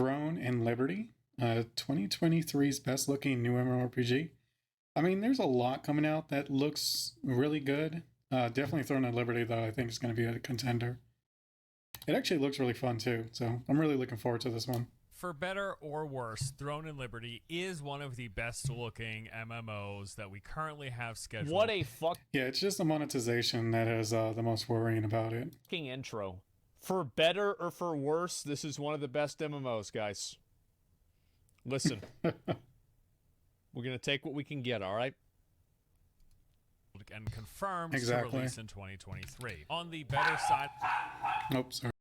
Throne and Liberty, 2023's best looking new MMORPG. I mean, there's a lot coming out that looks really good. Definitely Throne and Liberty, though, I think is going to be a contender. It actually looks really fun, too, so I'm really looking forward to this one. For better or worse, Throne and Liberty is one of the best looking MMOs that we currently have scheduled. What a Yeah, it's just the monetization that is the most worrying about it. fucking intro. For better or for worse, this is one of the best MMOs, guys. Listen. We're going to take what we can get, all right? And confirmed Exactly. to release in 2023. On the better side... Nope, sorry.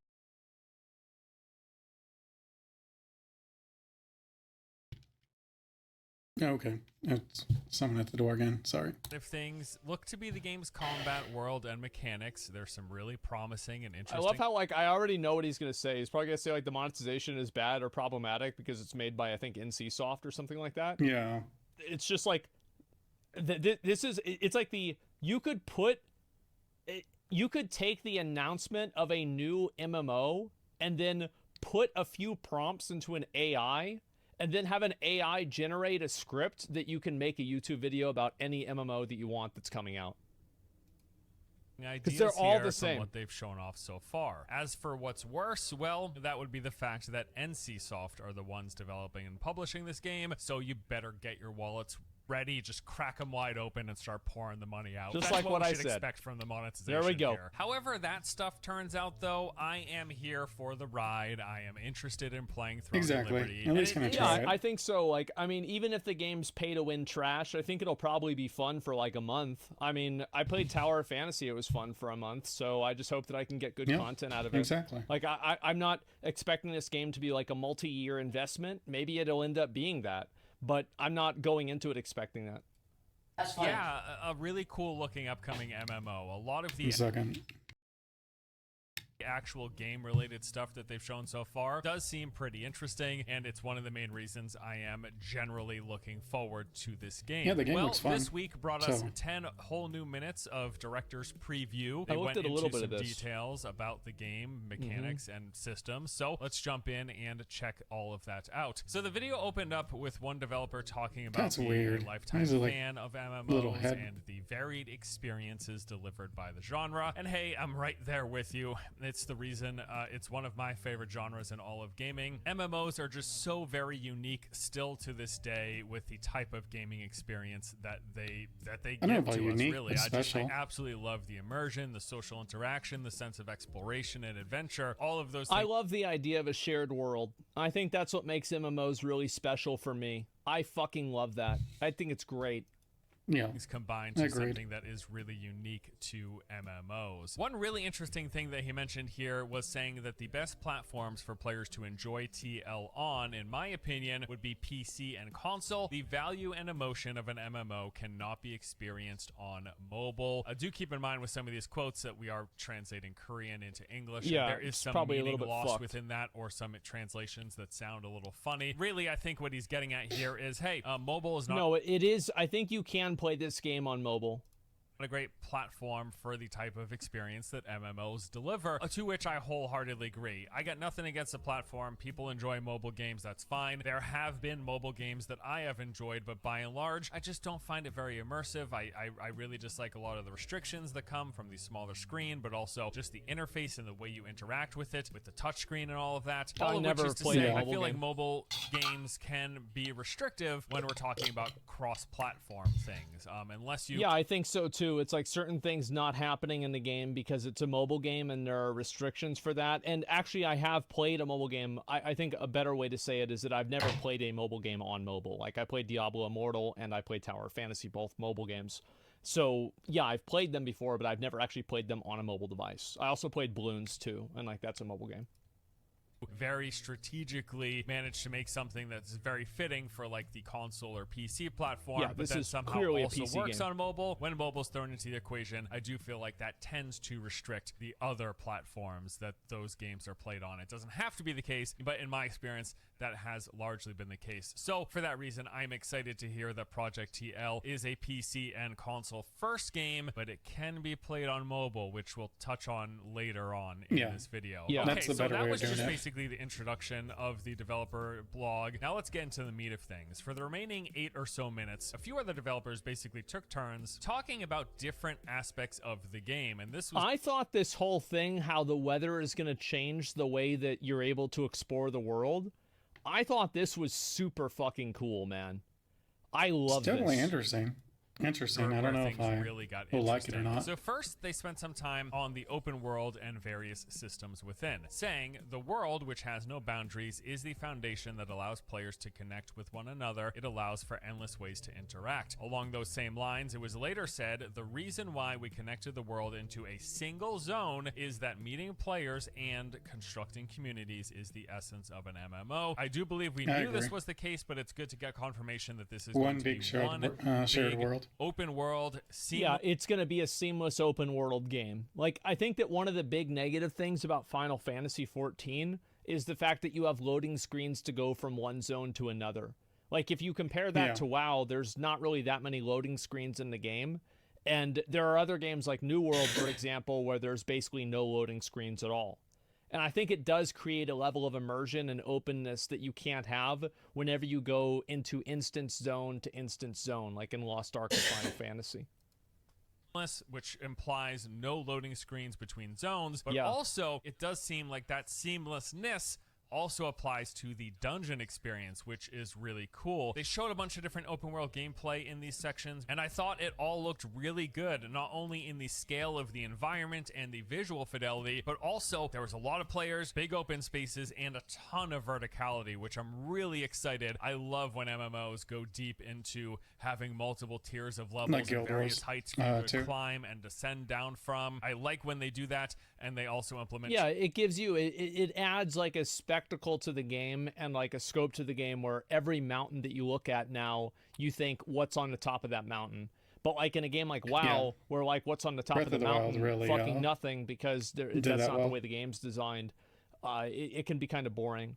Okay, it's someone at the door again. Sorry. if things look to be the game's combat world and mechanics, there's some really promising and interesting... I love how, like, I already know what he's going to say. He's probably going to say, like, the monetization is bad or problematic because it's made by, I think, NCSoft or something like that. Yeah. It's just like... This is... It's like the... You could take the announcement of a new MMO and then put a few prompts into an AI and then have an AI generate a script that you can make a YouTube video about any MMO that you want that's coming out. Because they're all the same. What they've shown off so far. As for what's worse, well, that would be the fact that NCSoft are the ones developing and publishing this game, so you better get your wallets ready, just crack them wide open and start pouring the money out. Just That's like what I we should said. expect from the monetization. There we go. Here. However, that stuff turns out, though, I am here for the ride. I am interested in playing Throne and Liberty. At least gonna try it. I think so. Like, I mean, even if the game's pay to win trash, I think it'll probably be fun for like a month. I mean, I played Tower of Fantasy. It was fun for a month. So I just hope that I can get good content out of it. Exactly. Like, I'm not expecting this game to be like a multi-year investment. Maybe it'll end up being that, but I'm not going into it expecting that. That's fine. Yeah, a really cool looking upcoming MMO. A lot of the Second. actual game related stuff that they've shown so far does seem pretty interesting, and it's one of the main reasons I am generally looking forward to this game. Yeah, the game looks fun. This week brought us So- 10 whole new minutes of director's preview. I They looked went at a into little bit some of this. details about the game, mechanics, and systems. So let's jump in and check all of that out. So the video opened up with one developer talking about That's being weird. a lifetime Why is it like fan of little MMOs head? and the varied experiences delivered by the genre. And hey, I'm right there with you. It's the reason it's one of my favorite genres in all of gaming. MMOs are just so very unique still to this day with the type of gaming experience that they I don't know give about to unique, us, really. it's I special. absolutely love the immersion, the social interaction, the sense of exploration and adventure, all of those I things. love the idea of a shared world. I think that's what makes MMOs really special for me. I fucking love that. I think it's great. Yeah. Things combined to Agreed. something that is really unique to MMOs. One really interesting thing that he mentioned here was saying that the best platforms for players to enjoy TL on, in my opinion, would be PC and console. The value and emotion of an MMO cannot be experienced on mobile. Do keep in mind with some of these quotes that we are translating Korean into English. Yeah, and there is it's some probably a meaning little bit lost fucked. within that, or some translations that sound a little funny. Really, I think what he's getting at here is, hey, mobile is not No, it is. I think you can play this game on mobile. a great platform for the type of experience that MMOs deliver, to which I wholeheartedly agree. I got nothing against the platform. People enjoy mobile games, that's fine. There have been mobile games that I have enjoyed, but by and large, I just don't find it very immersive. I really just like a lot of the restrictions that come from the smaller screen, but also just the interface and the way you interact with it, with the touchscreen and all of that. I All of never which is to played a say, I mobile feel like game. mobile games can be restrictive when we're talking about cross-platform things. Unless you Yeah, I think so too. It's like certain things not happening in the game because it's a mobile game and there are restrictions for that. And actually, I have played a mobile game. I think a better way to say it is that I've never played a mobile game on mobile. Like, I played Diablo Immortal and I played Tower of Fantasy, both mobile games. So, yeah, I've played them before, but I've never actually played them on a mobile device. I also played Bloons too, and like that's a mobile game. very strategically managed to make something that's very fitting for like the console or PC platform, Yeah, but this then is somehow clearly a also PC works game. on mobile. When mobile's thrown into the equation, I do feel like that tends to restrict the other platforms that those games are played on. It doesn't have to be the case, but in my experience, that has largely been the case. So for that reason, I'm excited to hear that Project TL is a PC and console first game, but it can be played on mobile, which we'll touch on later on in Yeah. this video. Yeah. Okay, That's the so better that way of was doing just it. basically the introduction of the developer blog. Now let's get into the meat of things. For the remaining 8 or so minutes, a few other developers basically took turns talking about different aspects of the game, and this was... I thought this whole thing, how the weather is going to change the way that you're able to explore the world, I thought this was super fucking cool, man. I love this. It's definitely interesting. Interesting. I don't know if I really got will like it or not. So first, they spent some time on the open world and various systems within, saying the world, which has no boundaries, is the foundation that allows players to connect with one another. It allows for endless ways to interact. Along those same lines, it was later said, the reason why we connected the world into a single zone is that meeting players and constructing communities is the essence of an MMO. I do believe we knew this was the case, but it's good to get confirmation that this is one big shared world. Open world. Yeah, it's going to be a seamless open world game. Like, I think that one of the big negative things about Final Fantasy XIV is the fact that you have loading screens to go from one zone to another. Like, if you compare that to WoW, there's not really that many loading screens in the game. And there are other games like New World, for example, where there's basically no loading screens at all. And I think it does create a level of immersion and openness that you can't have whenever you go into instance zone to instance zone, like in Lost Ark of Final Fantasy. Which implies no loading screens between zones, but also it does seem like that seamlessness also applies to the dungeon experience, which is really cool. They showed a bunch of different open world gameplay in these sections, and I thought it all looked really good, not only in the scale of the environment and the visual fidelity, but also there was a lot of players, big open spaces, and a ton of verticality, which I'm really excited. I love when MMOs go deep into having multiple tiers of levels and various heights you could climb and descend down from. I like when they do that, and they also implement... Yeah, it gives you, it adds like a spectacle to the game and like a scope to the game where every mountain that you look at now, you think, what's on the top of that mountain? But like in a game like WoW, where like what's on the top of the mountain, really, fucking nothing, because that's not the way the game's designed. It can be kind of boring.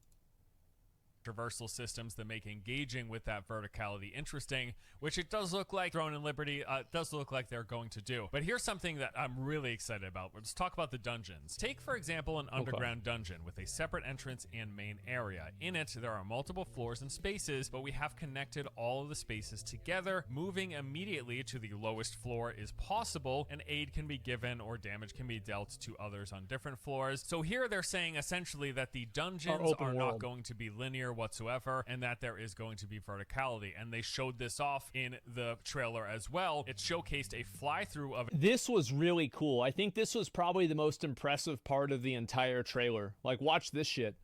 Traversal systems that make engaging with that verticality interesting, which it does look like Throne and Liberty does look like they're going to do. But here's something that I'm really excited about. Let's talk about the dungeons. Take, for example, an underground dungeon with a separate entrance and main area. In it, there are multiple floors and spaces, but we have connected all of the spaces together. Moving immediately to the lowest floor is possible, and aid can be given or damage can be dealt to others on different floors. So here they're saying essentially that the dungeons are not going to be linear whatsoever, and that there is going to be verticality, and they showed this off in the trailer as well. It showcased a fly-through of... This was really cool. I think this was probably the most impressive part of the entire trailer. Like, watch this shit.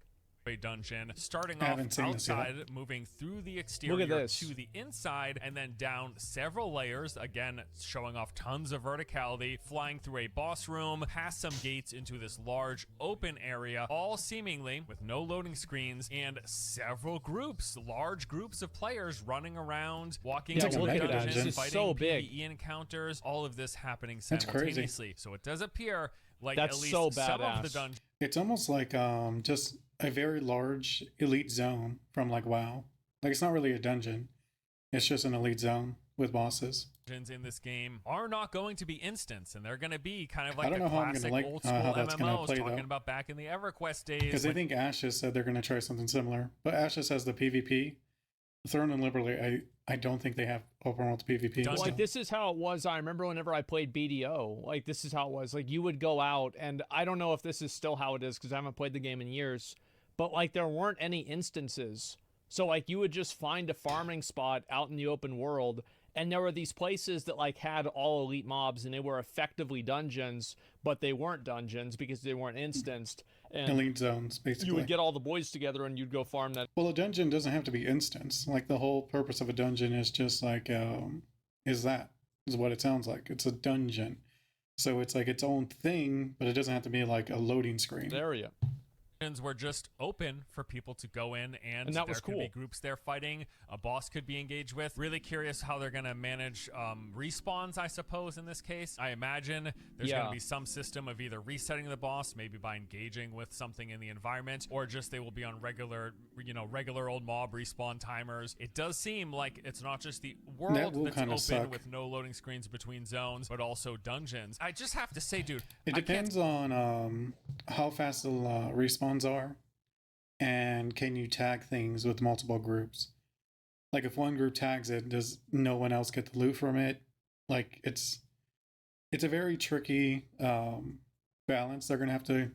A dungeon starting off outside, moving through the exterior to the inside, and then down several layers, again showing off tons of verticality, flying through a boss room, past some gates into this large open area, all seemingly with no loading screens, and several groups, large groups of players running around, walking into the dungeons, fighting PvE encounters, all of this happening simultaneously. So it does appear like at least some of the dungeons. It's almost like just a very large elite zone from like WoW. Like, it's not really a dungeon. It's just an elite zone with bosses. In this game are not going to be instants, and they're going to be kind of like the classic old school MMOs talking about back in the EverQuest days. Because I think Ashes said they're going to try something similar. But Ashes has the PvP. Throne and Liberty, I don't think they have open world PvP. Well, like, this is how it was. I remember whenever I played BDO, like, this is how it was. Like, you would go out, and I don't know if this is still how it is because I haven't played the game in years, but like, there weren't any instances. So like, you would just find a farming spot out in the open world, and there were these places that like had all elite mobs, and they were effectively dungeons, but they weren't dungeons because they weren't instanced. And elite zones, basically. You would get all the boys together and you'd go farm that. Well, a dungeon doesn't have to be instanced. Like, the whole purpose of a dungeon is just like, is what it sounds like. It's a dungeon. So it's like its own thing, but it doesn't have to be like a loading screen. Area. Were just open for people to go in, and that was there could be groups there fighting. A boss could be engaged with. Really curious how they're going to manage respawns, I suppose, in this case. I imagine there's going to be some system of either resetting the boss, maybe by engaging with something in the environment, or just they will be on regular old mob respawn timers. It does seem like it's not just the world that's open with no loading screens between zones, but also dungeons. I just have to say, dude, it depends on how fast the respawns are. and can you tag things with multiple groups? Like if one group tags it, does no one else get the loot from it? Like it's a very tricky balance they're gonna have to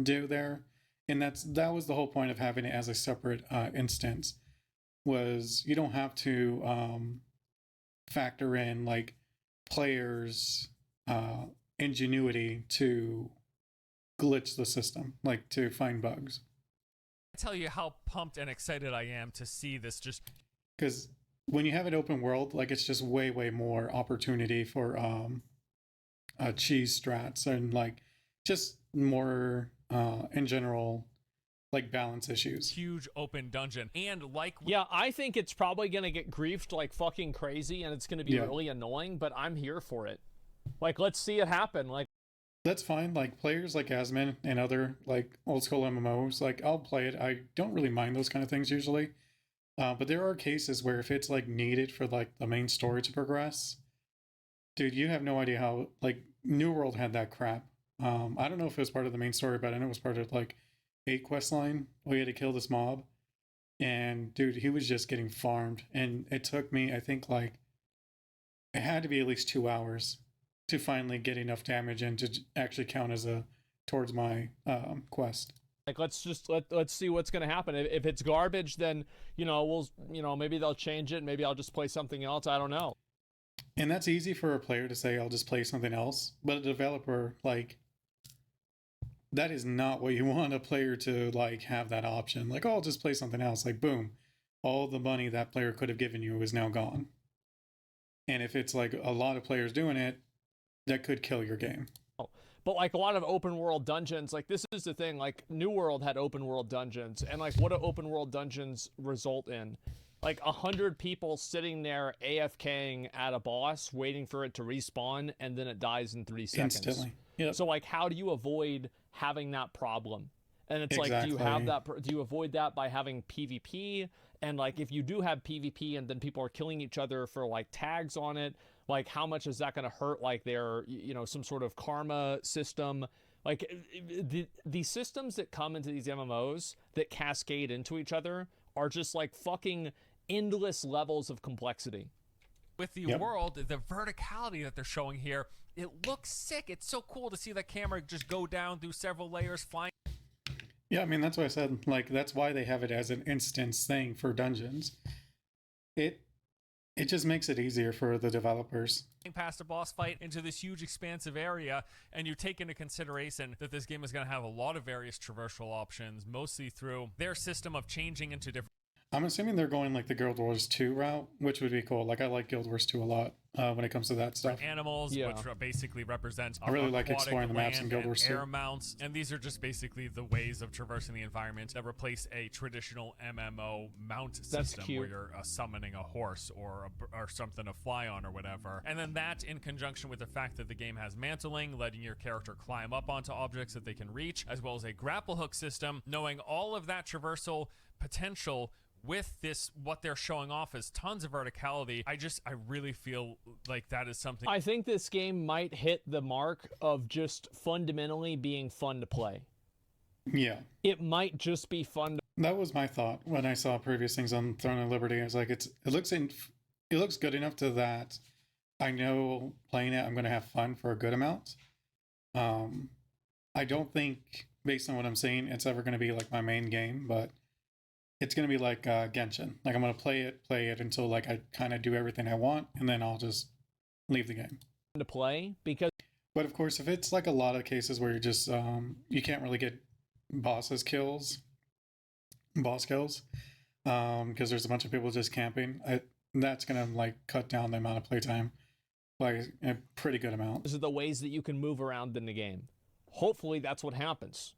do there, and that was the whole point of having it as a separate instance. Was you don't have to factor in like players' ingenuity to glitch the system, like to find bugs. I tell you how pumped and excited I am to see this. Just Because when you have an open world, like it's just way more opportunity for cheese strats and like just more in general like balance issues. huge open dungeon, and like Yeah, I think it's probably going to get griefed like fucking crazy, and it's going to be really annoying, but I'm here for it. Like, let's see it happen. Like, That's fine. Like players like Asmon and other like old school MMOs, like I'll play it. I don't really mind those kind of things usually. But there are cases where if it's like needed for like the main story to progress, dude, you have no idea how like New World had that crap. I don't know if it was part of the main story, but I know it was part of like a quest line where you had to kill this mob. And dude, he was just getting farmed. And it took me, I think like it had to be at least 2 hours to finally get enough damage in to actually count as a towards my quest. let's see what's going to happen. If it's garbage, then maybe they'll change it. Maybe I'll just play something else. I don't know. And that's easy for a player to say, I'll just play something else. But a developer, like, that is not what you want a player to, like, have that option. Like, oh, I'll just play something else. Like, boom. All the money that player could have given you is now gone. And if it's, like, a lot of players doing it, that could kill your game. But like a lot of open world dungeons, like this is the thing, like New World had open world dungeons, and like what do open world dungeons result in? Like 100 people sitting there AFKing at a boss waiting for it to respawn, and then it dies in 3 seconds. Instantly. Yep. So like how do you avoid having that problem? And it's like, do you avoid that by having PvP? And like if you do have PvP and then people are killing each other for like tags on it, like how much is that going to hurt like their some sort of karma system? Like the systems that come into these MMOs that cascade into each other are just like fucking endless levels of complexity. with the world, the verticality that they're showing here, it looks sick. It's so cool to see the camera just go down through several layers, flying. Yeah, I mean, that's why I said, like, that's why they have it as an instance thing for dungeons. It just makes it easier for the developers. Past a boss fight into this huge expansive area, and you take into consideration that this game is going to have a lot of various traversal options, mostly through their system of changing into different. I'm assuming they're going like the Guild Wars 2 route, which would be cool. Like, I like Guild Wars 2 a lot when it comes to that stuff. Animals, which basically represent I really like exploring the maps in Guild Wars 2. Air mounts, and these are just basically the ways of traversing the environment that replace a traditional MMO mount system where you're summoning a horse or something to fly on or whatever. And then that in conjunction with the fact that the game has mantling, letting your character climb up onto objects that they can reach, as well as a grapple hook system, knowing all of that traversal potential with this, what they're showing off is tons of verticality. I really feel like that is something. I think this game might hit the mark of just fundamentally being fun to play. Yeah. It might just be fun. That was my thought when I saw previous things on Throne of Liberty. I was like, it looks good enough to that I know playing it, I'm going to have fun for a good amount. I don't think, based on what I'm seeing, it's ever going to be like my main game, but it's going to be like Genshin. Like, I'm going to play it until like I kind of do everything I want, and then I'll just leave the game. To play, because... But of course, if it's like a lot of cases where you're just, you can't really get boss kills, because there's a bunch of people just camping, that's going to like cut down the amount of playtime by a pretty good amount. These are the ways that you can move around in the game. Hopefully that's what happens.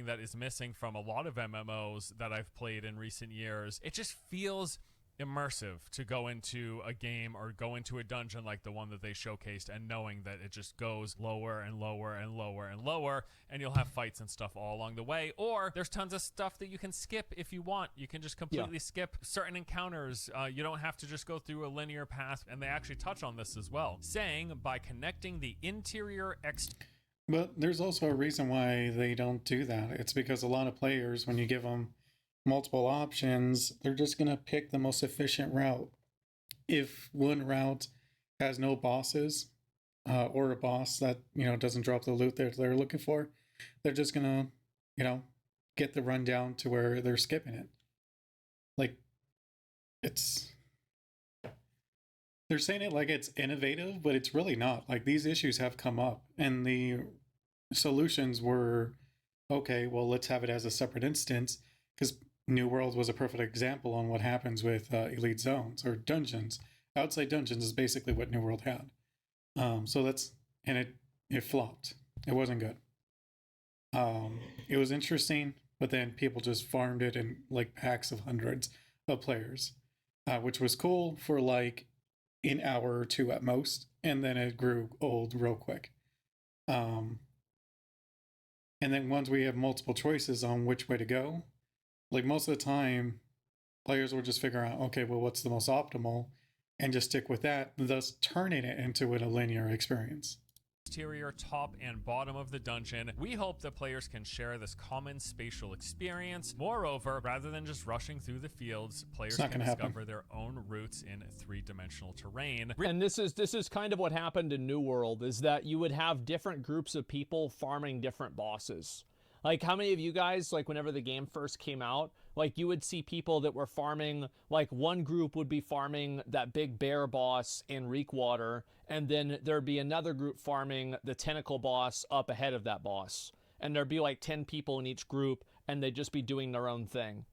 That is missing from a lot of MMOs that I've played in recent years. It just feels immersive to go into a game or go into a dungeon like the one that they showcased, and knowing that it just goes lower and lower and lower and lower, and you'll have fights and stuff all along the way, or there's tons of stuff that you can skip if you want. You can just completely skip certain encounters. You don't have to just go through a linear path, and they actually touch on this as well, saying by connecting the interior But there's also a reason why they don't do that. It's because a lot of players, when you give them multiple options, they're just going to pick the most efficient route. If one route has no bosses, or a boss that, doesn't drop the loot that they're looking for, they're just going to, get the rundown to where they're skipping it. Like, it's. They're saying it like it's innovative, but it's really not. Like, these issues have come up, and the solutions were, okay, well, let's have it as a separate instance, because New World was a perfect example on what happens with elite zones or dungeons. Outside dungeons is basically what New World had. So that's, and it flopped. It wasn't good. It was interesting, but then people just farmed it in like packs of hundreds of players, which was cool for like an hour or two at most, and then it grew old real quick. And then once we have multiple choices on which way to go, like most of the time, players will just figure out, okay, well, what's the most optimal, and just stick with that, thus turning it into a linear experience. Exterior, top, and bottom of the dungeon. We hope that players can share this common spatial experience. Moreover, rather than just rushing through the fields, players can discover their own routes in three-dimensional terrain. And this is kind of what happened in New World, is that you would have different groups of people farming different bosses. Like, how many of you guys, like, whenever the game first came out, like, you would see people that were farming, like, one group would be farming that big bear boss in Reekwater, and then there'd be another group farming the tentacle boss up ahead of that boss. And there'd be, like, 10 people in each group, and they'd just be doing their own thing.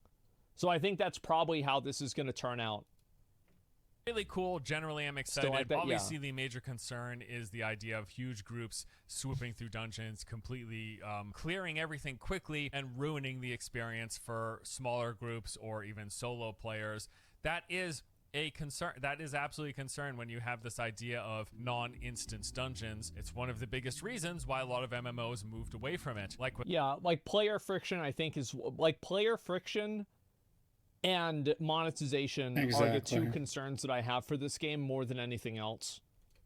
So I think that's probably how this is going to turn out. Really cool. Generally, I'm excited. Like that, obviously, the major concern is the idea of huge groups swooping through dungeons, completely clearing everything quickly and ruining the experience for smaller groups or even solo players. That is a concern. That is absolutely a concern when you have this idea of non-instance dungeons. It's one of the biggest reasons why a lot of MMOs moved away from it. Like player friction, I think, is like player friction and monetization are the two concerns that I have for this game more than anything else.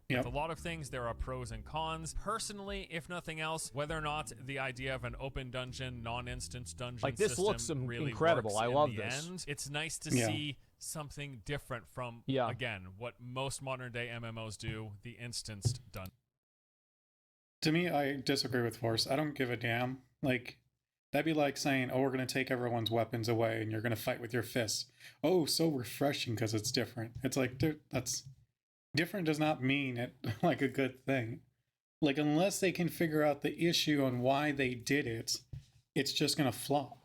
With a lot of things, there are pros and cons. Personally, if nothing else, whether or not the idea of an open dungeon, non-instance dungeon like this system looks really incredible. I love this. End, it's nice to see something different from, again, what most modern-day MMOs do, the instanced dungeon. To me, I disagree with Force. I don't give a damn. Like, that'd be like saying, oh, we're going to take everyone's weapons away and you're going to fight with your fists. Oh, so refreshing because it's different. It's like, dude, that's... different does not mean it like a good thing. Like, unless they can figure out the issue on why they did it, it's just going to flop.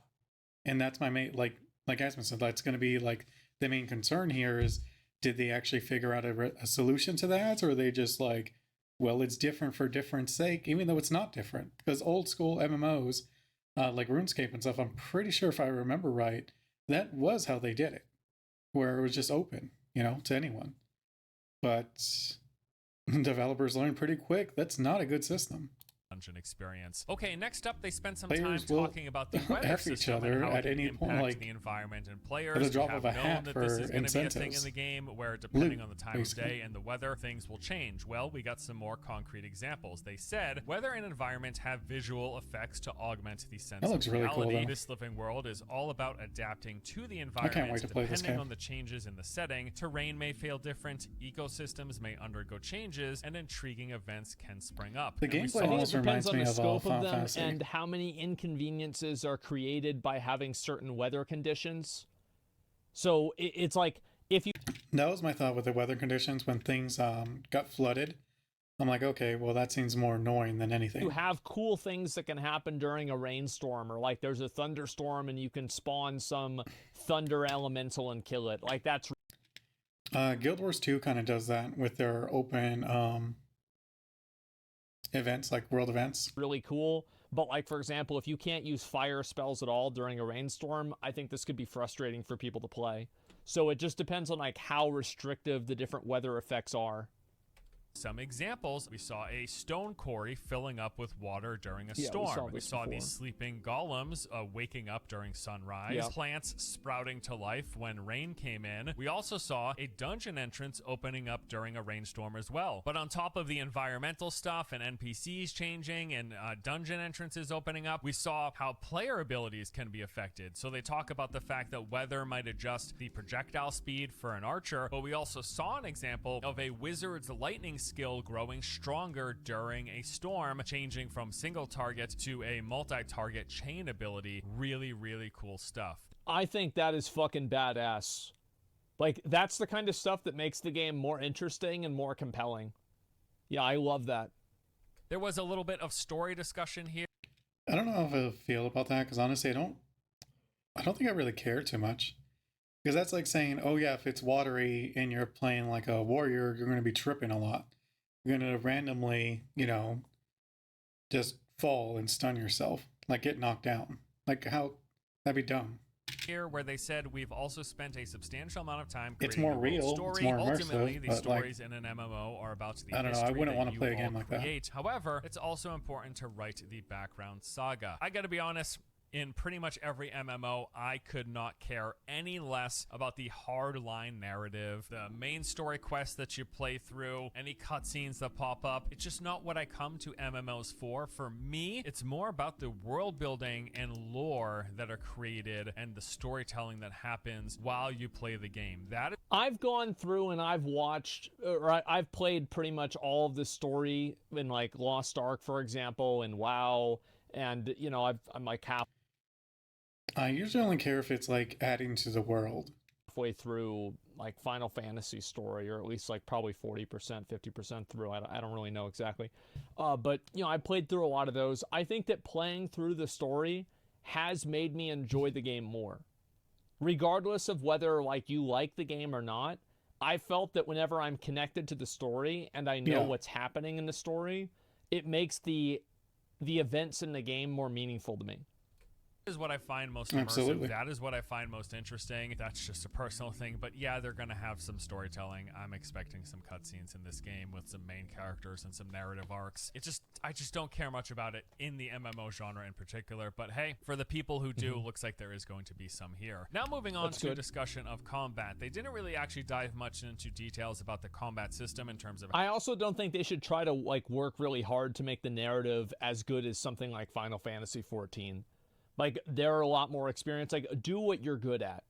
And that's my main, like Asmon said, that's going to be like the main concern here is, did they actually figure out a solution to that? Or are they just like, well, it's different for different sake, even though it's not different? Because old school MMOs, like RuneScape and stuff, I'm pretty sure if I remember right, that was how they did it, where it was just open, to anyone. But developers learn pretty quick that's not a good system. Dungeon experience. Okay, next up, they spent some players time talking about the weather system each other and how at any point, like the environment and players. at the drop of a hat that for this is going to be a thing in incentives. the game where, depending on the time basically. of day and the weather, things will change. Well, we got some more concrete examples. They said weather and environment have visual effects to augment the sense That looks of really reality. cool, though. This living world is all about adapting to the I environment. can't wait to play this Depending game. on the changes in the setting, terrain may feel different, ecosystems may undergo changes, and intriguing events can spring up. The And we gameplay saw almost depends reminds on me the of scope of Final them Fantasy. and how many inconveniences are created by having certain weather conditions. So it's like, if you... That was my thought with the weather conditions when things got flooded. I'm like, okay, well, that seems more annoying than anything. You have cool things that can happen during a rainstorm, or like there's a thunderstorm and you can spawn some thunder elemental and kill it. Like, that's... Guild Wars 2 kind of does that with their open events, like world events. really cool. But like, for example, if you can't use fire spells at all during a rainstorm, I think this could be frustrating for people to play. So it just depends on like how restrictive the different weather effects are. Some examples, we saw a stone quarry filling up with water during a storm. We saw these sleeping golems waking up during sunrise, plants sprouting to life when rain came in. We also saw a dungeon entrance opening up during a rainstorm as well. But on top of the environmental stuff and NPCs changing and dungeon entrances opening up, we saw how player abilities can be affected. So they talk about the fact that weather might adjust the projectile speed for an archer, but we also saw an example of a wizard's lightning skill growing stronger during a storm, changing from single target to a multi-target chain ability. Really, really cool stuff. I think that is fucking badass. Like, that's the kind of stuff that makes the game more interesting and more compelling. Yeah, I love that. There was a little bit of story discussion here. I don't know how I feel about that, because honestly, I don't think I really care too much. Because that's like saying, oh yeah, if it's watery and you're playing like a warrior, you're going to be tripping a lot. You're going to randomly, just fall and stun yourself, like get knocked down. Like, how? That'd be dumb. Here, where they said we've also spent a substantial amount of time creating it's more real, story. It's more immersive. Ultimately, these stories like, in an MMO are about the I don't know. I wouldn't want to play a game like that. However, it's also important to write the background saga. I got to be honest. In pretty much every MMO, I could not care any less about the hardline narrative, the main story quests that you play through, any cutscenes that pop up. It's just not what I come to MMOs for. For me, it's more about the world building and lore that are created and the storytelling that happens while you play the game. I've gone through and I've watched, or I've played pretty much all of the story in like Lost Ark, for example, and WoW, and I'm like I usually only care if it's like adding to the world. halfway through like Final Fantasy story, or at least like probably 40%, 50% through. I don't really know exactly. But I played through a lot of those. I think that playing through the story has made me enjoy the game more. Regardless of whether like you like the game or not, I felt that whenever I'm connected to the story and I know what's happening in the story, it makes the events in the game more meaningful to me. Is what I find most immersive. Absolutely. That is what I find most interesting. That's just a personal thing, but yeah, they're gonna have some storytelling. I'm expecting some cutscenes in this game with some main characters and some narrative arcs. I just don't care much about it in the MMO genre in particular, but hey, for the people who do, looks like there is going to be some here. Now moving on to discussion of combat. They didn't really actually dive much into details about the combat system in terms of... I also don't think they should try to like work really hard to make the narrative as good as something like Final Fantasy 14. Like, they're a lot more experienced. Like, do what you're good at.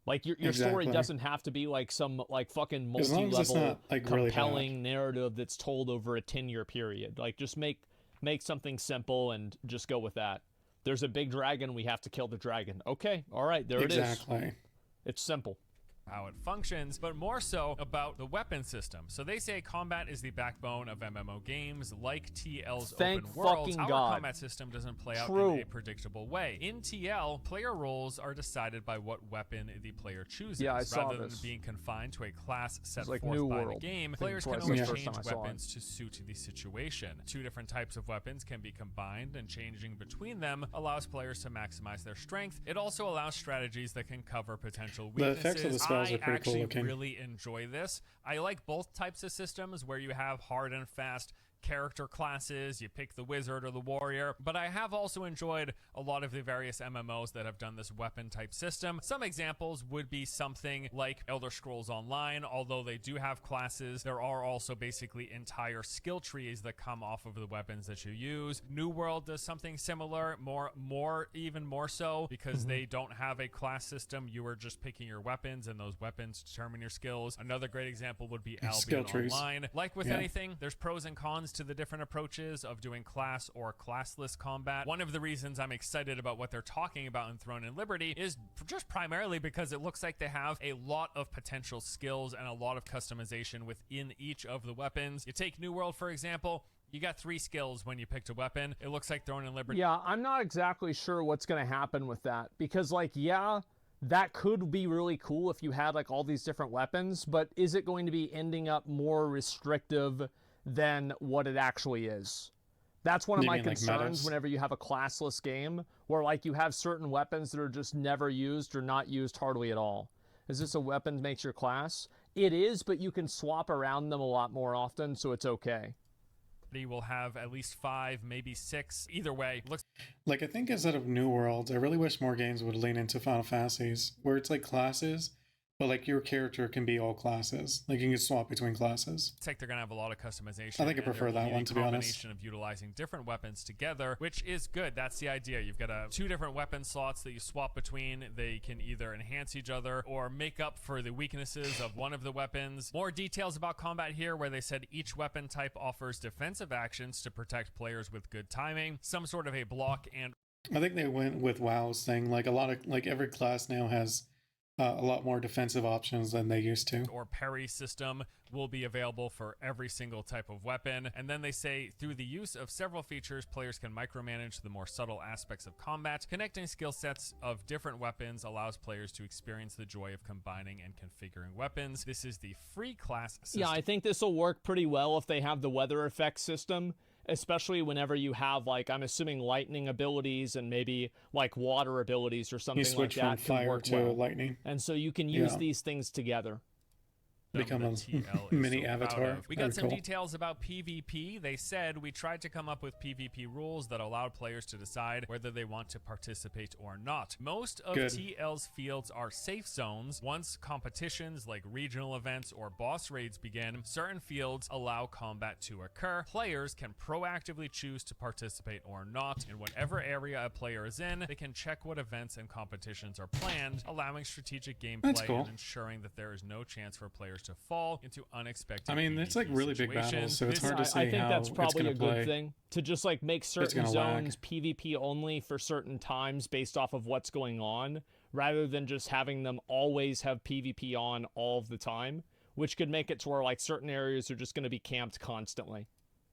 Like, your story doesn't have to be like some like fucking multi-level like compelling really narrative that's told over a 10-year period. Like, just make something simple and just go with that. There's a big dragon, we have to kill the dragon. Okay, all right, there it is. It's simple. How it functions, but more so about the weapon system. So they say combat is the backbone of MMO games, like TL's open worlds. Our combat system doesn't play out in a predictable way. In TL, player roles are decided by what weapon the player chooses. Rather than being confined to a class set forth by the game, players can always change weapons to suit the situation. Two different types of weapons can be combined, and changing between them allows players to maximize their strength. It also allows strategies that can cover potential weaknesses. The effects of the spells are pretty cool looking. I really enjoy this. I like both types of systems where you have hard and fast character classes, you pick the wizard or the warrior, but I have also enjoyed a lot of the various MMOs that have done this weapon type system. Some examples would be something like Elder Scrolls Online. Although they do have classes, there are also basically entire skill trees that come off of the weapons that you use. New World does something similar, even more so, because they don't have a class system. You are just picking your weapons, and those weapons determine your skills. Another great example would be Albion Online. Like with anything, there's pros and cons to the different approaches of doing class or classless combat. One of the reasons I'm excited about what they're talking about in Throne and Liberty is just primarily because it looks like they have a lot of potential skills and a lot of customization within each of the weapons. You take New World, for example. You got 3 skills when you picked a weapon. It looks like Throne and Liberty. Yeah, I'm not exactly sure what's going to happen with that, because like, that could be really cool if you had like all these different weapons, but is it going to be ending up more restrictive than what it actually is? That's one of my concerns whenever you have a classless game, where like you have certain weapons that are just never used or not used hardly at all. Is this a weapon makes your class? It is, but you can swap around them a lot more often, so it's okay. Will have at least 5, maybe 6. Either way, looks Like, I think instead of New Worlds, I really wish more games would lean into Final Fantasies, where it's like classes, but like your character can be all classes. Like you can swap between classes. like they're gonna have a lot of customization. I think I prefer that one, to be honest. Combination of utilizing different weapons together, which is good. That's the idea. You've got 2 different weapon slots that you swap between. They can either enhance each other or make up for the weaknesses of one of the weapons. More details about combat here, where they said each weapon type offers defensive actions to protect players with good timing, some sort of a block and I think they went with WoW's thing. Like a lot of like every class now has a lot more defensive options than they used to. or parry system will be available for every single type of weapon. And then they say, through the use of several features, players can micromanage the more subtle aspects of combat. Connecting skill sets of different weapons allows players to experience the joy of combining and configuring weapons. This is the free class system. Yeah, I think this will work pretty well if they have the weather effect system, especially whenever you have, like, I'm assuming lightning abilities and maybe like water abilities or something You switch like that from can fire work to well. lightning. And so you can use Yeah. these things together. Become the a TL is mini so proud avatar. of. We got Very some cool. details about PvP. They said we tried to come up with PvP rules that allowed players to decide whether they want to participate or not. Most of Good. TL's fields are safe zones. Once competitions like regional events or boss raids begin, certain fields allow combat to occur. Players can proactively choose to participate or not. In whatever area a player is in, they can check what events and competitions are planned, allowing strategic That's gameplay cool. and ensuring that there is no chance for players to fall into unexpected. I mean, it's like PvP really big situations. battles, so it's This hard to I say think how that's it's probably gonna a good play. thing to just like make certain gonna lag. zones PvP only for certain times based off of what's going on, rather than just having them always have PvP on all of the time, which could make it to where like certain areas are just going to be camped constantly.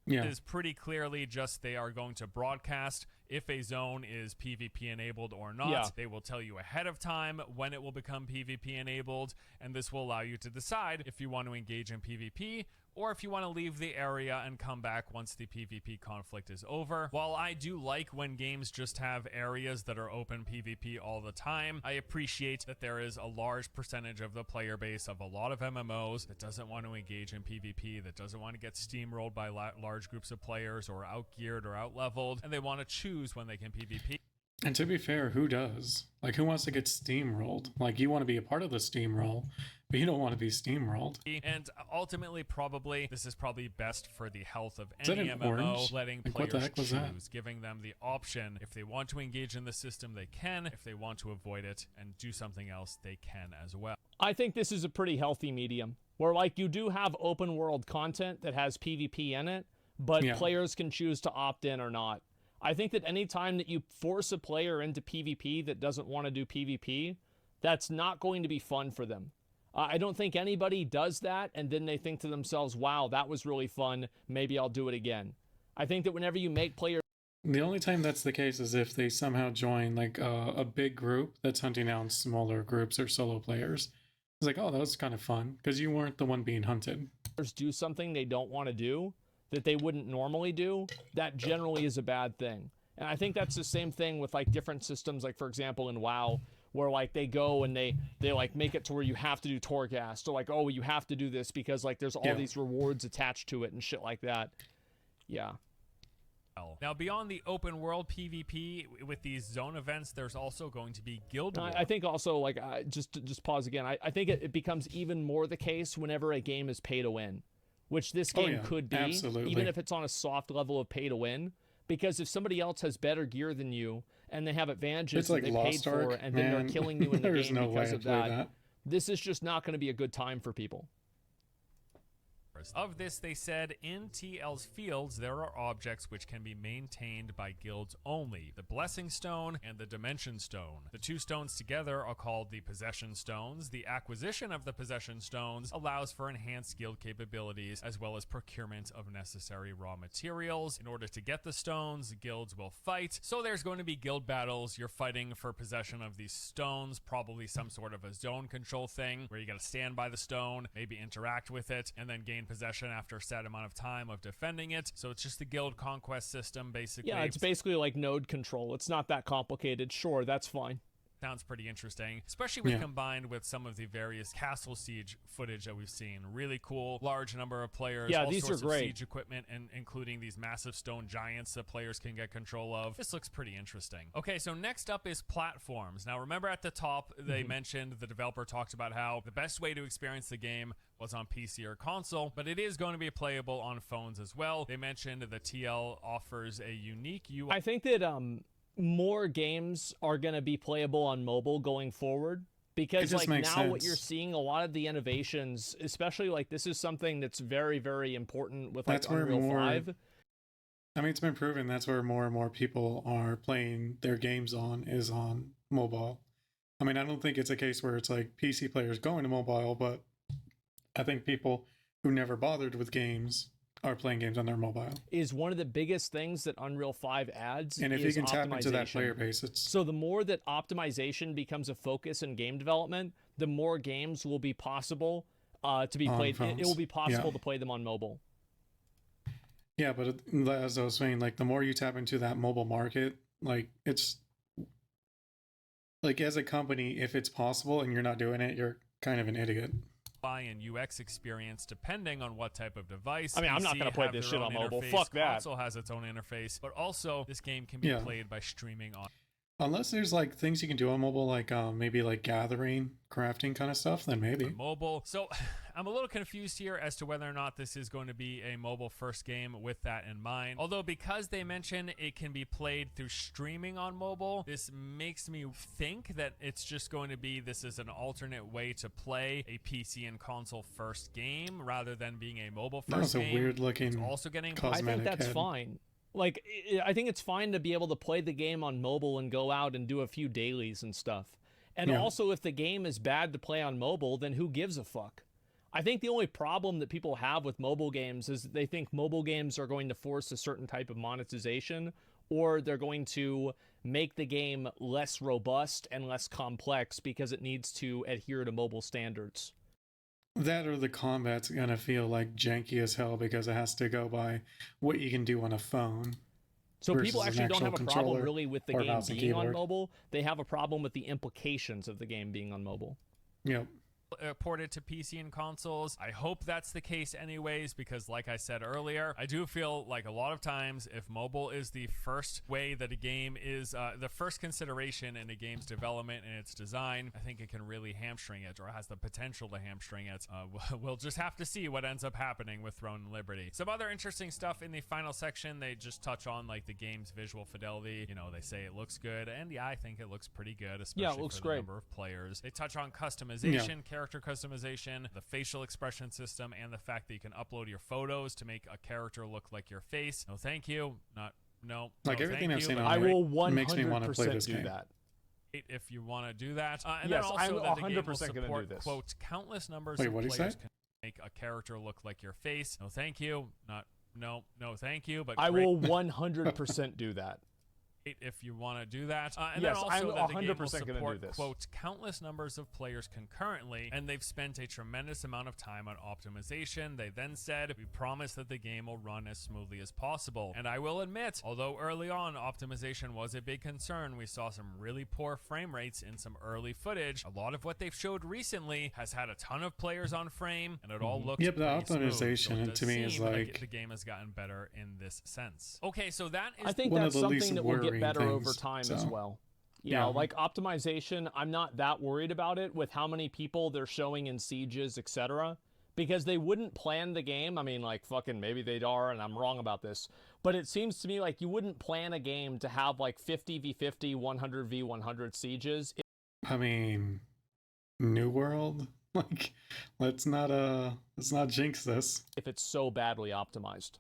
Yeah. is pretty clearly just they are going to broadcast if a zone is PvP enabled or not. Yeah. They will tell you ahead of time when it will become PvP enabled, and this will allow you to decide if you want to engage in PvP or if you want to leave the area and come back once the PvP conflict is over. While I do like when games just have areas that are open PvP all the time, I appreciate that there is a large percentage of the player base of a lot of MMOs that doesn't want to engage in PvP, that doesn't want to get steamrolled by large groups of players or outgeared or outleveled, and they want to choose when they can PvP. And to be fair, who does? Like, who wants to get steamrolled? Like, you want to be a part of the steamroll, but you don't want to be steamrolled. And ultimately, probably, this is probably best for the health of Is that any an MMO, orange? letting Like, what the players heck was choose, that? giving them the option. If they want to engage in the system, they can. If they want to avoid it and do something else, they can as well. I think this is a pretty healthy medium where like you do have open world content that has PvP in it, but Yeah. players can choose to opt in or not. I think that any time that you force a player into PvP that doesn't want to do PvP, that's not going to be fun for them. I don't think anybody does that and then they think to themselves, wow, that was really fun. Maybe I'll do it again. I think that whenever you make players The only time that's the case is if they somehow join like a big group that's hunting down smaller groups or solo players. It's like, oh, that was kind of fun because you weren't the one being hunted. do something they don't want to do that they wouldn't normally do, that generally is a bad thing. And I think that's the same thing with like different systems, like for example in WoW, where like they go and they like make it to where you have to do Torghast, or like, oh, you have to do this because like there's all Yeah. these rewards attached to it and shit like that. Yeah. Now, beyond the open world PvP with these zone events, there's also going to be Guild War. I think also like just pause again. I think it becomes even more the case whenever a game is pay to win, which this Oh, game yeah, could be, absolutely. even if it's on a soft level of pay to win. Because if somebody else has better gear than you and they have advantages It's like that they paid Lost for, Ark, and then they're man. killing you in the There's game no way because I'd of play that, this is just not going to be a good time for people. Of this, they said, in TL's fields, there are objects which can be maintained by guilds only. The Blessing Stone and the Dimension Stone. The two stones together are called the Possession Stones. The acquisition of the Possession Stones allows for enhanced guild capabilities, as well as procurement of necessary raw materials. In order to get the stones, guilds will fight. So there's going to be guild battles. You're fighting for possession of these stones, probably some sort of a zone control thing, where you gotta stand by the stone, maybe interact with it, and then gain possession after a set amount of time of defending it. So it's just the guild conquest system, basically. Yeah, it's basically like node control. It's not that complicated. Sure, that's fine. Sounds pretty interesting, especially when combined with some of the various castle siege footage that we've seen. Really cool, large number of players, Yeah, all these sorts are great. of siege equipment, and including these massive stone giants that players can get control of. This looks pretty interesting. Okay, so next up is platforms. Now remember at the top they mentioned, the developer talked about how the best way to experience the game was on PC or console, but it is going to be playable on phones as well. They mentioned the TL offers a unique UI. I think that more games are going to be playable on mobile going forward, because like now what you're seeing, a lot of the innovations, especially like this is something that's very, very important with like Unreal 5. I mean, it's been proven that's where more and more people are playing their games on, is on mobile. I mean, I don't think it's a case where it's like PC players going to mobile, but I think people who never bothered with games are playing games on their mobile. Is one of the biggest things that Unreal 5 adds. And if you can tap into that player base, it's... So the more that optimization becomes a focus in game development, the more games will be possible to be played. It will be possible to play them on mobile. Yeah, but as I was saying, like the more you tap into that mobile market, like it's like as a company, if it's possible and you're not doing it, you're kind of an idiot. And UX experience depending on what type of device. I mean, I'm not going to play this shit on mobile. Fuck that. Console has its own interface, but also this game can be played by streaming on. Unless there's like things you can do on mobile, like maybe like gathering, crafting kind of stuff, then maybe. Mobile. So I'm a little confused here as to whether or not this is going to be a mobile first game with that in mind. Although because they mention it can be played through streaming on mobile, this makes me think that it's just going to be, this is an alternate way to play a PC and console first game rather than being a mobile first game. That's a weird looking. It's also getting cosmetic. I think that's fine. Like, I think it's fine to be able to play the game on mobile and go out and do a few dailies and stuff. And also, if the game is bad to play on mobile, then who gives a fuck? I think the only problem that people have with mobile games is that they think mobile games are going to force a certain type of monetization, or they're going to make the game less robust and less complex because it needs to adhere to mobile standards. That or the combat's gonna feel like janky as hell because it has to go by what you can do on a phone. So people actually don't have a problem really with the game being on mobile. They have a problem with the implications of the game being on mobile. Yep. Ported to PC and consoles. I hope that's the case anyways, because like I said earlier, I do feel like a lot of times if mobile is the first way that a game is the first consideration in a game's development and its design, I think it can really hamstring it, or has the potential to hamstring it. We'll just have to see what ends up happening with Throne and Liberty. Some other interesting stuff in the final section, they just touch on like the game's visual fidelity. You know, they say it looks good, and yeah, I think it looks pretty good, especially it looks for great. The number of players. They touch on customization, character customization, the facial expression system, and the fact that you can upload your photos to make a character look like your face. No, thank you. Like everything I've seen on I will 100% do that. If you want to do that. And yes, then also I'm that the game 100% will going to support, do this. quote, countless numbers Wait, of what players can make a character look like your face. No, thank you. No, thank you. But I will 100% do that. If you want to do that. And yes, then I'm also that the game will 100% going to do support, this. quote, countless numbers of players concurrently, and they've spent a tremendous amount of time on optimization. They then said, we promise that the game will run as smoothly as possible. And I will admit, although early on optimization was a big concern, we saw some really poor frame rates in some early footage. A lot of what they've showed recently has had a ton of players on frame, and it all looks but the optimization so to me is like the game has gotten better in this sense. Okay, so that is I think that's something that will get better over time as well. Yeah, like optimization, I'm not that worried about it with how many people they're showing in sieges, etc. Because they wouldn't plan the game. I mean, like, fucking maybe they are, and I'm wrong about this. But it seems to me like you wouldn't plan a game to have like 50v50, 100v100 sieges. I mean, New World? Like, let's not jinx this. If it's so badly optimized.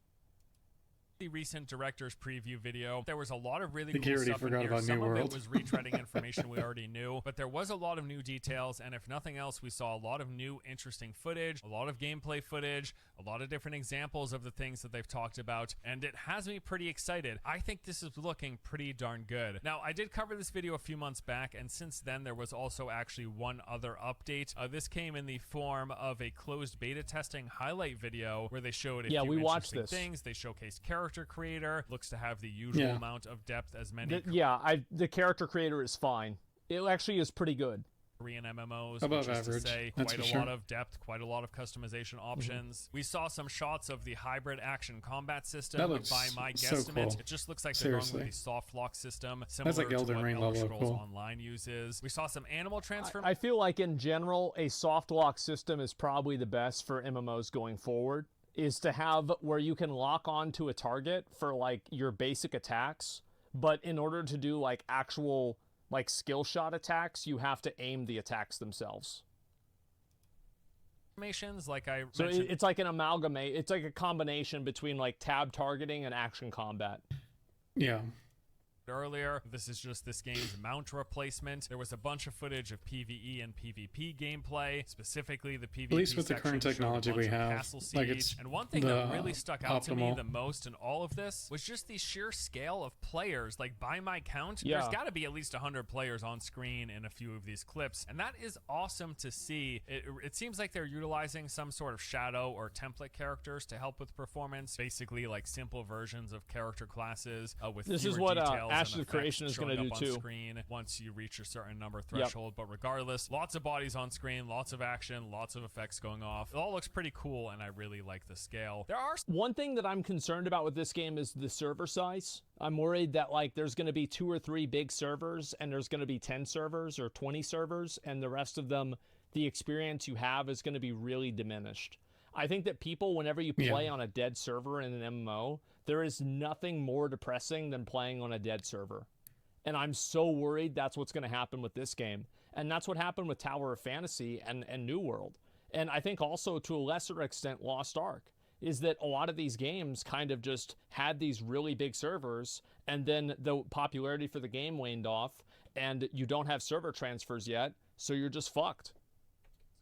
The recent director's preview video, there was a lot of really cool stuff in here. Some of it was retreading information we already knew, but there was a lot of new details, and if nothing else, we saw a lot of new interesting footage, a lot of gameplay footage, a lot of different examples of the things that they've talked about, and it has me pretty excited. I think this is looking pretty darn good. Now, I did cover this video a few months back, and since then there was also actually one other update. This came in the form of a closed beta testing highlight video where they showed a few interesting things. They showcased character creator, looks to have the usual amount of depth as many. The character creator is fine. It actually is pretty good. Korean MMOs, Above which is average, to say that's quite for a sure. lot of depth, quite a lot of customization options. We saw some shots of the hybrid action combat system. That looks By my so guesstimate, cool. it just looks like Seriously. they're going with the soft lock system, similar like to Elden what Ring Elder level of Scrolls cool. Online uses. We saw some animal transform. I feel like in general, a soft lock system is probably the best for MMOs going forward. Is to have where you can lock on to a target for like your basic attacks, but in order to do like actual like skill shot attacks, you have to aim the attacks themselves. Like I So mentioned it's like an amalgamate. It's like a combination between like tab targeting and action combat. Yeah. earlier, this is just this game's mount replacement. There was a bunch of footage of PvE and PvP gameplay, specifically the PvP. At least with the current technology we have, Castle Siege. like it's and one thing that really stuck out to me optimal. the most in all of this was just the sheer scale of players. Like by my count, Yeah. there's got to be at least 100 players on screen in a few of these clips, and that is awesome to see. It seems like they're utilizing some sort of shadow or template characters to help with performance, basically like simple versions of character classes with This fewer is what details Ashes and of Creation is going gonna to do on too. Screen once you reach a certain number threshold. But regardless, lots of bodies on screen, lots of action, lots of effects going off. It all looks pretty cool, and I really like the scale. There are One thing that I'm concerned about with this game is the server size. I'm worried that like there's going to be 2 or 3 big servers and there's going to be 10 servers or 20 servers, and the rest of them, the experience you have is going to be really diminished. I think that people, whenever you play on a dead server in an MMO, there is nothing more depressing than playing on a dead server. And I'm so worried that's what's going to happen with this game. And that's what happened with Tower of Fantasy and New World. And I think also to a lesser extent Lost Ark, is that a lot of these games kind of just had these really big servers, and then the popularity for the game waned off, and you don't have server transfers yet, so you're just fucked.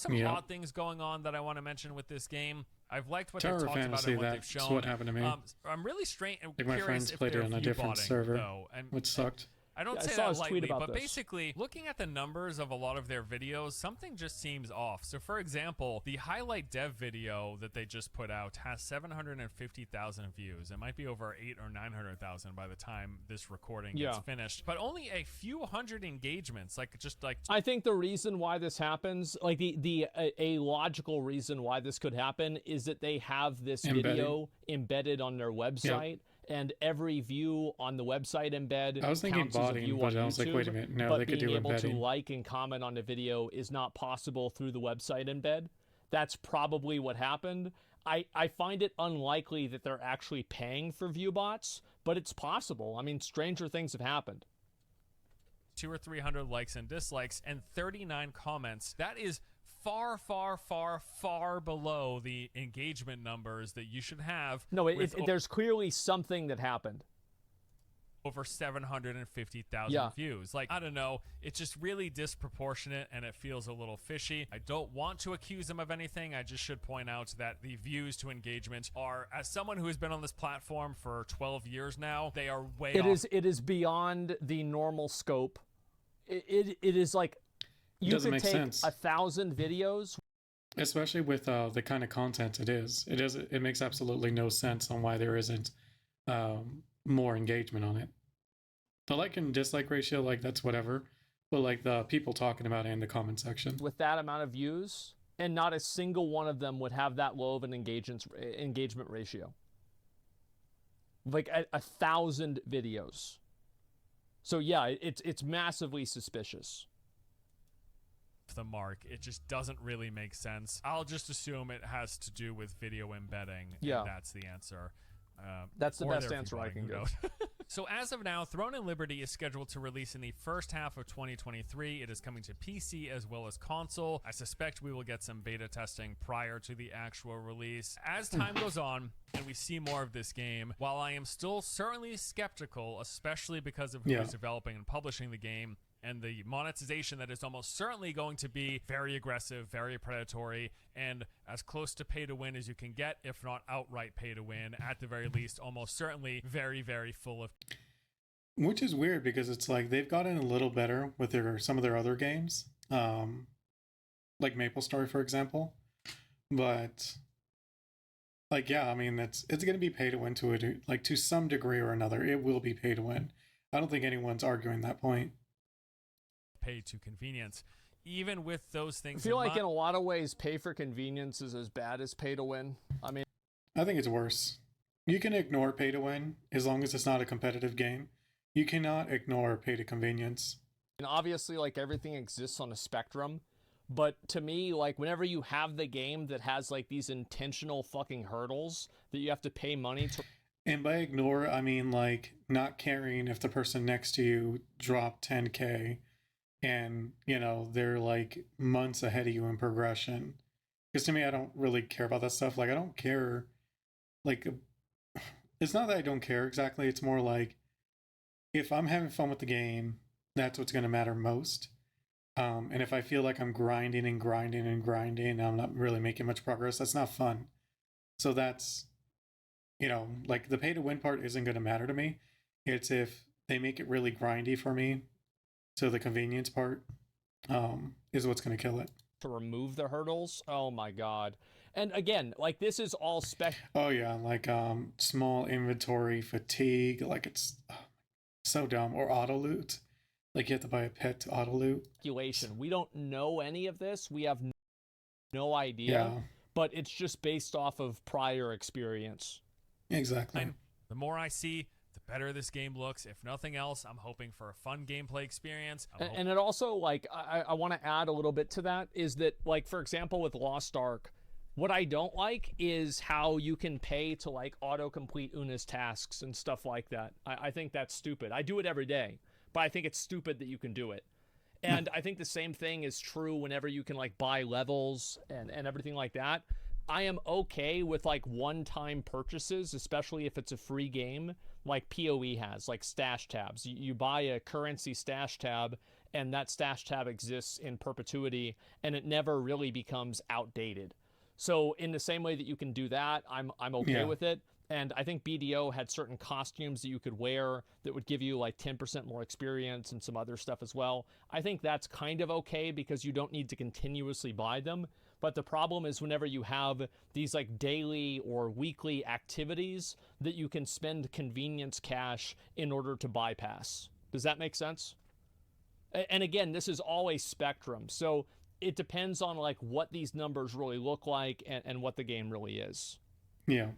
some odd things going on that I want to mention with this game. I've liked what Tower they've of talked about Fantasy, and what they've that's shown. what happened to me. I'm really Like my curious friends if played they're it on a different view-botting, server, though, which sucked. I don't Yeah, I say saw that his tweet lightly, about but this. basically, looking at the numbers of a lot of their videos, something just seems off. So, for example, the highlight dev video that they just put out has 750,000 views. It might be over 800,000 or 900,000 by the time this recording gets finished, but only a few hundred engagements. I think the reason why this happens, like a logical reason why this could happen, is that they have this video embedded on their website. And every view on the website embed I was thinking counts as a view botting, but on I was like, YouTube, wait a minute, no, but they could do being able to embedding. like and comment on the video is not possible through the website embed. That's probably what happened. I find it unlikely that they're actually paying for view bots, but it's possible. I mean, stranger things have happened. 200 or 300 likes and dislikes and 39 comments. That is far, far, far, far below the engagement numbers that you should have. No, there's clearly something that happened. Over 750,000 views. Like, I don't know, it's just really disproportionate and it feels a little fishy. I don't want to accuse them of anything. I just should point out that the views to engagement are, as someone who has been on this platform for 12 years now, they are way off. It is beyond the normal scope. It is like, you Doesn't could make take sense. 1,000 videos. Especially with the kind of content it is. It makes absolutely no sense on why there isn't more engagement on it. The like and dislike ratio, like that's whatever. But like the people talking about it in the comment section. With that amount of views, and not a single one of them would have that low of an engagement ratio. Like 1,000 videos. So yeah, it's massively suspicious. The mark, it just doesn't really make sense. I'll just assume it has to do with video embedding. And that's the answer. That's the or best their answer I can view-botting, give. who knows? So as of now, Throne and Liberty is scheduled to release in the first half of 2023. It is coming to PC as well as console. I suspect we will get some beta testing prior to the actual release. As time goes on and we see more of this game, while I am still certainly skeptical, especially because of who is developing and publishing the game, and the monetization that is almost certainly going to be very aggressive, very predatory, and as close to pay to win as you can get, if not outright pay to win, at the very least, almost certainly very, very full of. Which is weird because it's like they've gotten a little better with some of their other games, like MapleStory, for example. But like, yeah, I mean, it's going to be pay to win to some degree or another. It will be pay to win. I don't think anyone's arguing that point. pay to convenience. Even with those things, I feel like in a lot of ways, pay for convenience is as bad as pay to win. I mean, I think it's worse. You can ignore pay to win as long as it's not a competitive game. You cannot ignore pay to convenience. and obviously, like everything exists on a spectrum. But to me, like whenever you have the game that has like these intentional fucking hurdles that you have to pay money to. And by ignore, I mean like not caring if the person next to you dropped 10K and, you know, they're like months ahead of you in progression. Because to me, I don't really care about that stuff. Like, I don't care. Like, it's not that I don't care exactly. It's more like if I'm having fun with the game, that's what's going to matter most. And if I feel like I'm grinding and grinding and grinding and I'm not really making much progress, that's not fun. So that's, you know, like the pay to win part isn't going to matter to me. It's if they make it really grindy for me. So the convenience part is what's going to kill it. To remove the hurdles. Oh my god. And again, like this is all Oh yeah, like small inventory fatigue, like it's so dumb. Or auto loot. Like you have to buy a pet to auto loot. speculation. We don't know any of this. We have no idea. Yeah, But it's just based off of prior experience. exactly. The more I see, the better this game looks. If nothing else, I'm hoping for a fun gameplay experience. And it also, like, I want to add a little bit to that, is that, like, for example, with Lost Ark, what I don't like is how you can pay to, like, autocomplete Una's tasks and stuff like that. I think that's stupid. I do it every day, but I think it's stupid that you can do it. And I think the same thing is true whenever you can, like, buy levels and everything like that. I am okay with, like, one-time purchases, especially if it's a free game, like PoE has, like stash tabs. You buy a currency stash tab, and that stash tab exists in perpetuity, and it never really becomes outdated. So in the same way that you can do that, I'm okay with it. And I think BDO had certain costumes that you could wear that would give you like 10% more experience and some other stuff as well. I think that's kind of okay because you don't need to continuously buy them. But the problem is whenever you have these like daily or weekly activities that you can spend convenience cash in order to bypass. Does that make sense? And again, this is all a spectrum. So it depends on like what these numbers really look like and what the game really is. Yeah.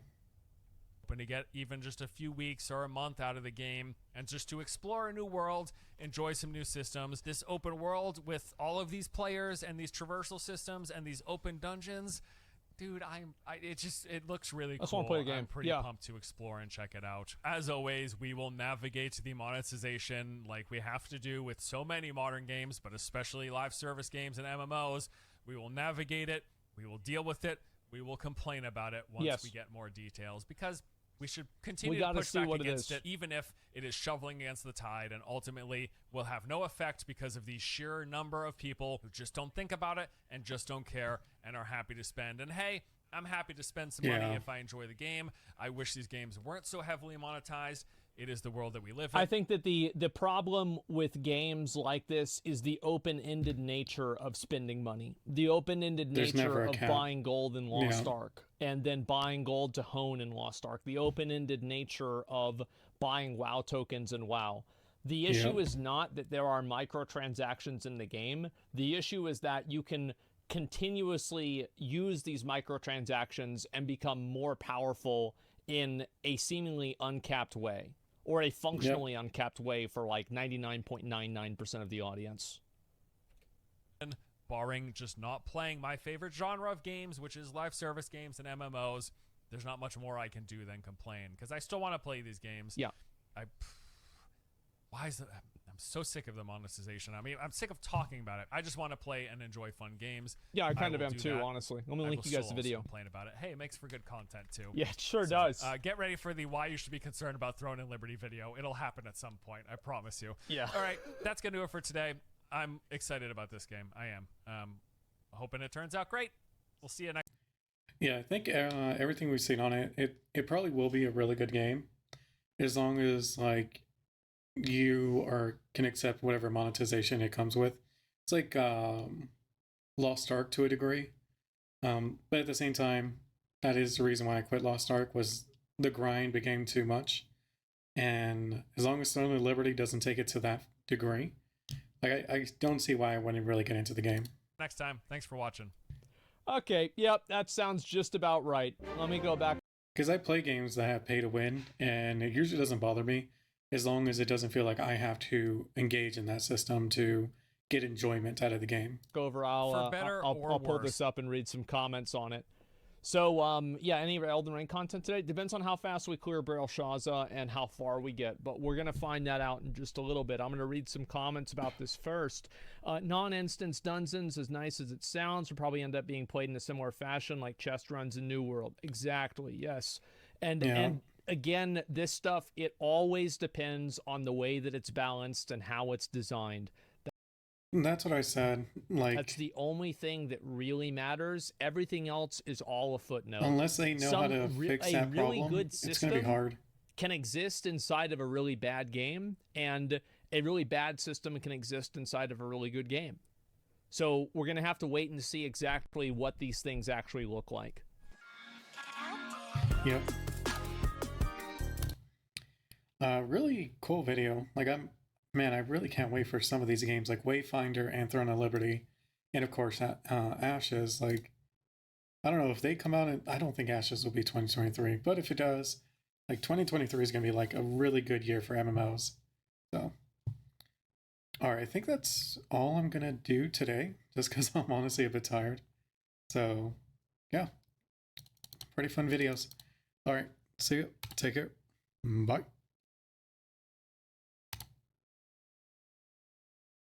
Hoping to get even just a few weeks or a month out of the game and just to explore a new world, enjoy some new systems. This open world with all of these players and these traversal systems and these open dungeons, dude, it looks really cool. I just want to play the game. I'm pretty pumped to explore and check it out. As always, we will navigate the monetization like we have to do with so many modern games, but especially live service games and MMOs. We will navigate it. We will deal with it. We will complain about it once we get more details because we should continue to push back against it, even if it is shoveling against the tide and ultimately will have no effect because of the sheer number of people who just don't think about it and just don't care and are happy to spend. And hey, I'm happy to spend some money if I enjoy the game. I wish these games weren't so heavily monetized. It is the world that we live in. I think that the problem with games like this is the open-ended nature of spending money. The open-ended nature of buying gold in Lost Ark and then buying gold to hone in Lost Ark. The open-ended nature of buying WoW tokens in WoW. The issue is not that there are microtransactions in the game. The issue is that you can continuously use these microtransactions and become more powerful in a seemingly uncapped way. Or a functionally uncapped way for like 99.99% of the audience. Barring just not playing my favorite genre of games, which is live service games and MMOs, there's not much more I can do than complain because I still want to play these games. Yeah. Why is that? I'm so sick of the monetization. I mean, I'm sick of talking about it. I just want to play and enjoy fun games. Yeah, I kind of am too, honestly. Let me link you guys the video. Complain about it. Hey, it makes for good content too. Yeah, it sure does. Get ready for the why you should be concerned about Throne and Liberty video. It'll happen at some point. I promise you. Yeah. All right, that's gonna do it for today. I'm excited about this game. I am. Hoping it turns out great. We'll see you next. Yeah, I think everything we've seen on it probably will be a really good game, as long as like you can accept whatever monetization it comes with. It's like Lost Ark to a degree, but at the same time, that is the reason why I quit Lost Ark was the grind became too much, and as long as Throne of Liberty doesn't take it to that degree, Like I don't see why I wouldn't really get into the game. Next time. Thanks for watching. Okay, yep, that sounds just about right. Let me go back. Because I play games that have pay to win, and it usually doesn't bother me as long as it doesn't feel like I have to engage in that system to get enjoyment out of the game. Over, For better or I'll pull worse. this up and read some comments on it. So, yeah, any Elden Ring content today depends on how fast we clear Barrel Shaza and how far we get, but we're going to find that out in just a little bit. I'm going to read some comments about this first. Non-instance dungeons, as nice as it sounds, will probably end up being played in a similar fashion like chest runs in New World. Exactly, yes. And again, this stuff, it always depends on the way that it's balanced and how it's designed. That's what I said. Like, that's the only thing that really matters. Everything else is all a footnote. Unless they know how to fix that really problem, good it's going to be hard. Can exist inside of a really bad game, and a really bad system can exist inside of a really good game. So we're going to have to wait and see exactly what these things actually look like. Yep. Really cool video. Like, man, I really can't wait for some of these games like Wayfinder and Throne of Liberty. And of course, Ashes. Like, I don't know if they come out, and I don't think Ashes will be 2023, but if it does, like 2023 is going to be like a really good year for MMOs. So, all right, I think that's all I'm going to do today, just because I'm honestly a bit tired. So, yeah, pretty fun videos. All right, see you. Take care. Bye.